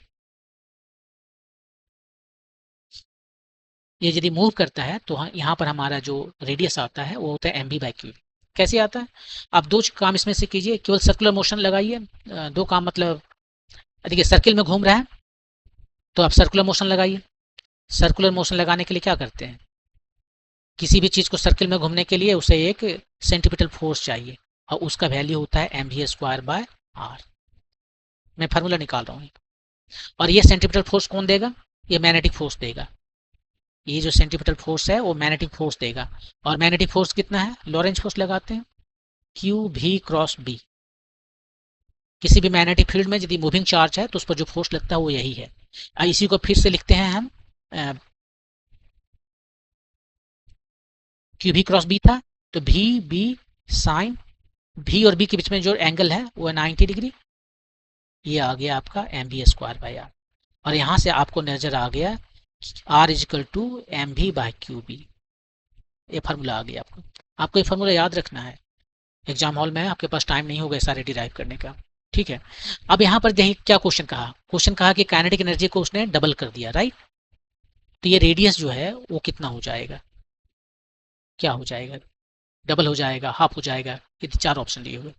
ये यदि मूव करता है तो यहाँ पर हमारा जो रेडियस आता है वो होता है mv बाय क्यू। कैसे आता है, आप दो काम इसमें से कीजिए, केवल सर्कुलर मोशन लगाइए, दो काम मतलब देखिए सर्किल में घूम रहा है तो आप सर्कुलर मोशन लगाइए। सर्कुलर मोशन लगाने के लिए क्या करते हैं, किसी भी चीज को सर्किल में घूमने के लिए उसे एक सेंट्रीपिटल फोर्स चाहिए, और उसका वैल्यू होता है mv स्क्वायर बाय r। मैं फार्मूला निकाल रहा हूँ, और ये सेंट्रीपिटल फोर्स कौन देगा, ये मैग्नेटिक फोर्स देगा, ये जो सेंट्रीपिटल फोर्स है वो मैग्नेटिक फोर्स देगा। और मैग्नेटिक फोर्स कितना है, लॉरेंज फोर्स लगाते हैं, क्यू भी क्रॉस बी। किसी भी मैग्नेटिक फील्ड में यदि मूविंग चार्ज है तो उस पर जो फोर्स लगता है वो यही है। इसी को फिर से लिखते हैं हम, क्यू भी क्रॉस बी था, तो भी बी साइन, भी और बी के बीच में जो एंगल है वो है 90 डिग्री। ये आ गया आपका M B square by R. और यहाँ से आपको नजर आ गया R is equal to M B by Q B. ये फार्मूला आ गया आपको। आपको ये फार्मूला याद रखना है, एग्जाम हॉल में आपके पास टाइम नहीं होगा सारे डिराइव करने का। ठीक है, अब यहाँ पर यही क्या क्वेश्चन कहा, क्वेश्चन कहा कि काइनेटिक एनर्जी को उसने डबल कर दिया, राइट। तो ये रेडियस जो है वो कितना हो जाएगा, क्या हो जाएगा, डबल हो जाएगा, हाफ हो जाएगा, ये चार ऑप्शन दिए हुए।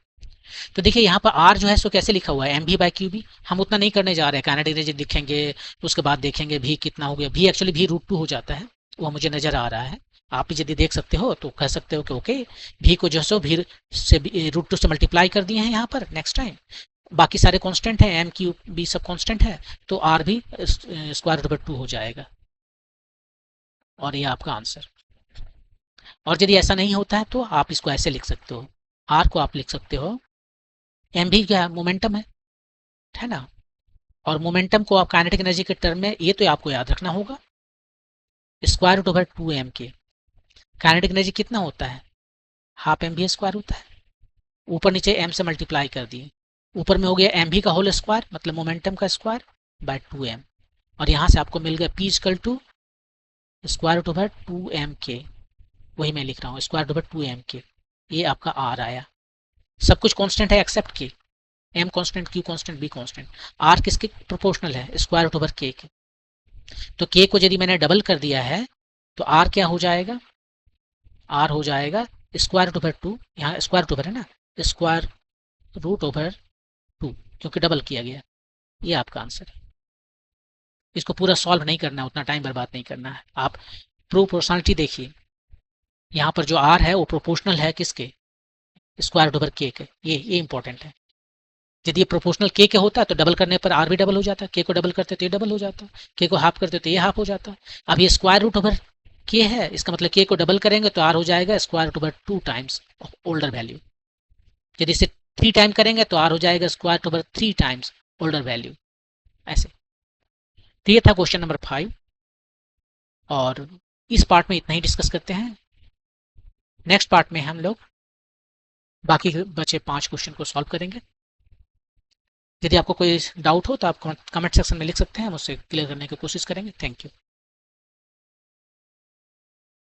तो देखिए यहाँ पर आर जो है सो कैसे लिखा हुआ है, M B by Q B. हम उतना नहीं करने जा रहे हैं, काइनेटिक एनर्जी लिखेंगे तो उसके बाद देखेंगे भी कितना हो गया। भी एक्चुअली भी √2 हो जाता है, वो मुझे नजर आ रहा है। आप भी यदि देख सकते हो तो कह सकते हो कि ओके, भी को जो है सो भी से √2 से मल्टीप्लाई कर दिए हैं यहाँ पर नेक्स्ट टाइम। बाकी सारे कांस्टेंट हैं, एम क्यू बी सब कांस्टेंट है, तो आर भी √2 हो जाएगा। और ये आपका आंसर। और यदि ऐसा नहीं होता है तो आप इसको ऐसे लिख सकते हो, आर को आप लिख सकते हो, एम भी क्या है, मोमेंटम है ना। और मोमेंटम को आप काइनेटिक एनर्जी के टर्म में, ये तो आपको याद रखना होगा, √2m के। काइनेटिक एनर्जी कितना होता है, हाफ एम भी स्क्वायर होता है। ऊपर नीचे m से मल्टीप्लाई कर दिए, ऊपर में हो गया एम भी का होल स्क्वायर मतलब मोमेंटम का स्क्वायर बाय 2m। और यहाँ से आपको मिल गया p इक्वल टू √2m के। वही मैं लिख रहा हूँ, √2m के। ये आपका r आया। सब कुछ कांस्टेंट है except K, M constant, Q constant, B constant. R किसके प्रोपोर्शनल है, √k के। तो k को यदि मैंने डबल कर दिया है तो आर क्या हो जाएगा, आर हो जाएगा √2, यहाँ √2 है ना, √2 क्योंकि डबल किया गया। ये आपका आंसर है। इसको पूरा सॉल्व नहीं करना है, उतना टाइम बर्बाद नहीं करना है। आप प्रोपोर्शनलिटी देखिए, यहाँ पर जो आर है वो प्रोपोर्शनल है किसके, √k के। ये इंपॉर्टेंट है। यदि ये प्रोपोर्शनल के होता है तो डबल करने पर आर भी डबल हो जाता है, के को डबल करते तो ये डबल हो जाता, के को हाफ करते तो ये हाफ हो जाता। अब ये √k है, इसका मतलब के को डबल करेंगे तो आर हो जाएगा √2 टाइम्स ओल्डर वैल्यू। यदि इसे 3 टाइम करेंगे तो आर हो जाएगा √3 टाइम्स ओल्डर वैल्यू, ऐसे। तो ये था क्वेश्चन नंबर 5। और इस पार्ट में इतना ही डिस्कस करते हैं। नेक्स्ट पार्ट में हम लोग बाकी बचे 5 क्वेश्चन को सॉल्व करेंगे। यदि आपको कोई डाउट हो तो आप कमेंट सेक्शन में लिख सकते हैं, हम उससे क्लियर करने की कोशिश करेंगे। Thank you.